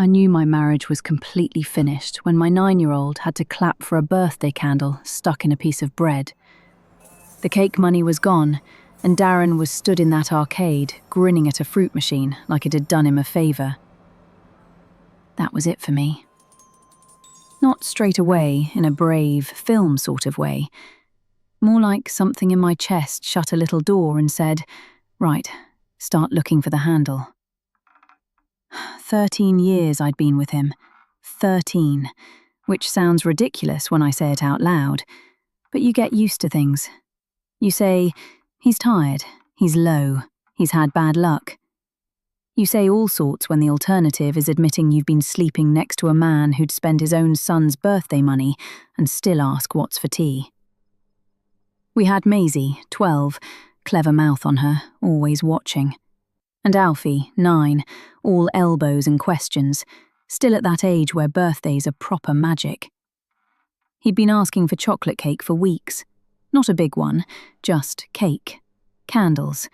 I knew my marriage was completely finished when my 9-year-old had to clap for a birthday candle stuck in a piece of bread. The cake money was gone, and Darren was stood in that arcade, grinning at a fruit machine like it had done him a favour. That was it for me. Not straight away, in a brave, film sort of way. More like something in my chest shut a little door and said, "Right, start looking for the handle." 13 years I'd been with him. 13. Which sounds ridiculous when I say it out loud. But you get used to things. You say, he's tired, he's low, he's had bad luck. You say all sorts when the alternative is admitting you've been sleeping next to a man who'd spend his own son's birthday money and still ask what's for tea. We had Maisie, 12, clever mouth on her, always watching. And Alfie, 9, all elbows and questions, still at that age where birthdays are proper magic. He'd been asking for chocolate cake for weeks. Not a big one, just cake. Candles.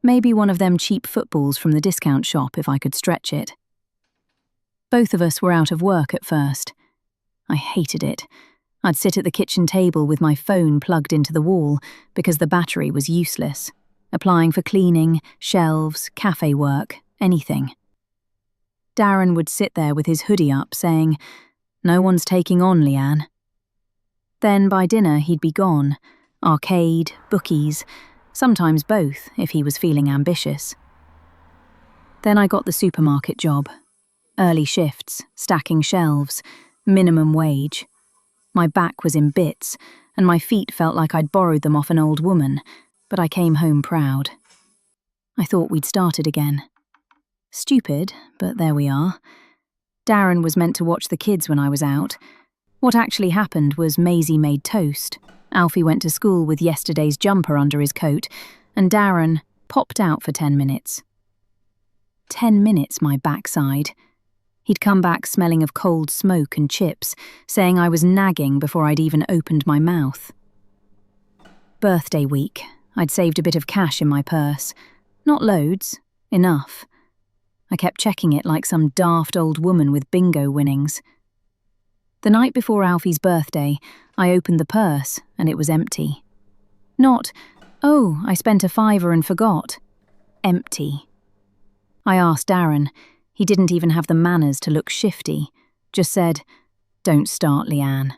Maybe one of them cheap footballs from the discount shop if I could stretch it. Both of us were out of work at first. I hated it. I'd sit at the kitchen table with my phone plugged into the wall because the battery was useless. Applying for cleaning, shelves, cafe work, anything. Darren would sit there with his hoodie up saying, "No one's taking on, Leanne." Then by dinner he'd be gone. Arcade, bookies, sometimes both if he was feeling ambitious. Then I got the supermarket job. Early shifts, stacking shelves, minimum wage. My back was in bits, and my feet felt like I'd borrowed them off an old woman, but I came home proud. I thought we'd started again. Stupid, but there we are. Darren was meant to watch the kids when I was out. What actually happened was Maisie made toast, Alfie went to school with yesterday's jumper under his coat, and Darren popped out for 10 minutes. 10 minutes, my backside. He'd come back smelling of cold smoke and chips, saying I was nagging before I'd even opened my mouth. Birthday week. I'd saved a bit of cash in my purse. Not loads, enough. I kept checking it like some daft old woman with bingo winnings. The night before Alfie's birthday, I opened the purse and it was empty. Not, "Oh, I spent a £5 and forgot." Empty. I asked Darren. He didn't even have the manners to look shifty. Just said, "Don't start, Leanne."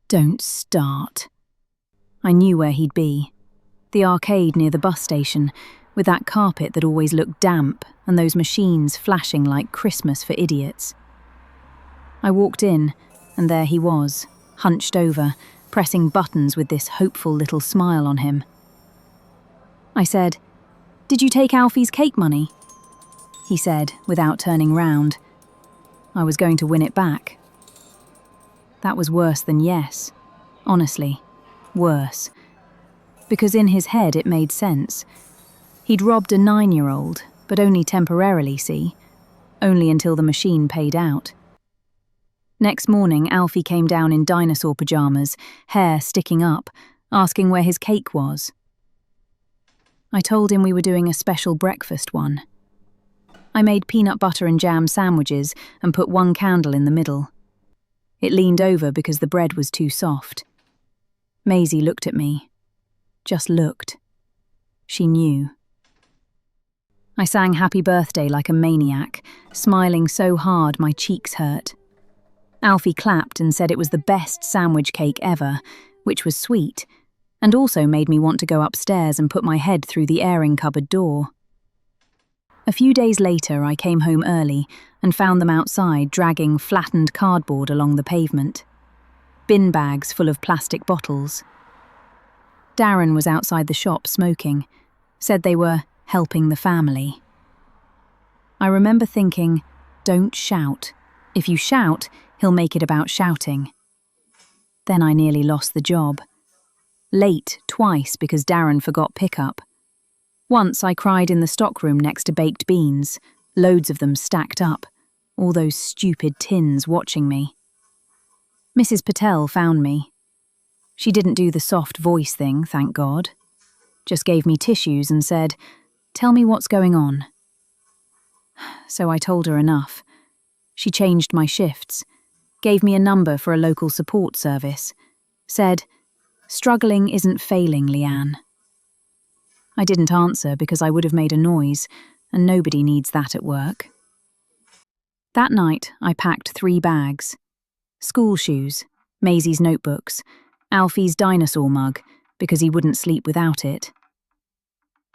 Don't start. I knew where he'd be. The arcade near the bus station, with that carpet that always looked damp and those machines flashing like Christmas for idiots. I walked in, and there he was, hunched over, pressing buttons with this hopeful little smile on him. I said, "Did you take Alfie's cake money?" He said, without turning round. I was going to win it back. That was worse than yes. Honestly, worse. Because in his head it made sense. He'd robbed a 9-year-old, but only temporarily, see? Only until the machine paid out. Next morning, Alfie came down in dinosaur pyjamas, hair sticking up, asking where his cake was. I told him we were doing a special breakfast one. I made peanut butter and jam sandwiches and put one candle in the middle. It leaned over because the bread was too soft. Maisie looked at me. Just looked. She knew. I sang happy birthday like a maniac, smiling so hard my cheeks hurt. Alfie clapped and said it was the best sandwich cake ever, which was sweet, and also made me want to go upstairs and put my head through the airing cupboard door. A few days later, I came home early and found them outside dragging flattened cardboard along the pavement. Bin bags full of plastic bottles. Darren was outside the shop smoking, said they were helping the family. I remember thinking, don't shout. If you shout, he'll make it about shouting. Then I nearly lost the job. Late twice because Darren forgot pickup. Once I cried in the stockroom next to baked beans, loads of them stacked up, all those stupid tins watching me. Mrs. Patel found me. She didn't do the soft voice thing, thank God. Just gave me tissues and said, "Tell me what's going on." So I told her enough. She changed my shifts, gave me a number for a local support service, said, "Struggling isn't failing, Leanne." I didn't answer because I would have made a noise, and nobody needs that at work. That night, I packed 3 bags. School shoes, Maisie's notebooks, Alfie's dinosaur mug, because he wouldn't sleep without it.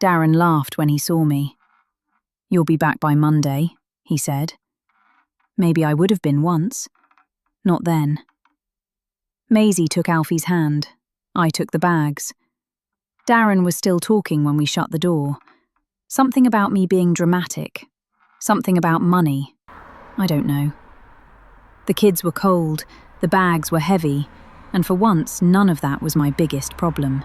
Darren laughed when he saw me. "You'll be back by Monday," he said. Maybe I would have been once. Not then. Maisie took Alfie's hand. I took the bags. Darren was still talking when we shut the door. Something about me being dramatic. Something about money. I don't know. The kids were cold, the bags were heavy, and for once, none of that was my biggest problem.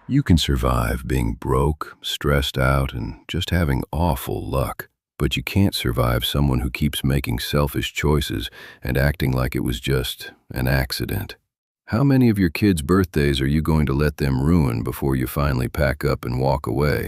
You can survive being broke, stressed out, and just having awful luck. But you can't survive someone who keeps making selfish choices and acting like it was just an accident. How many of your kids' birthdays are you going to let them ruin before you finally pack up and walk away?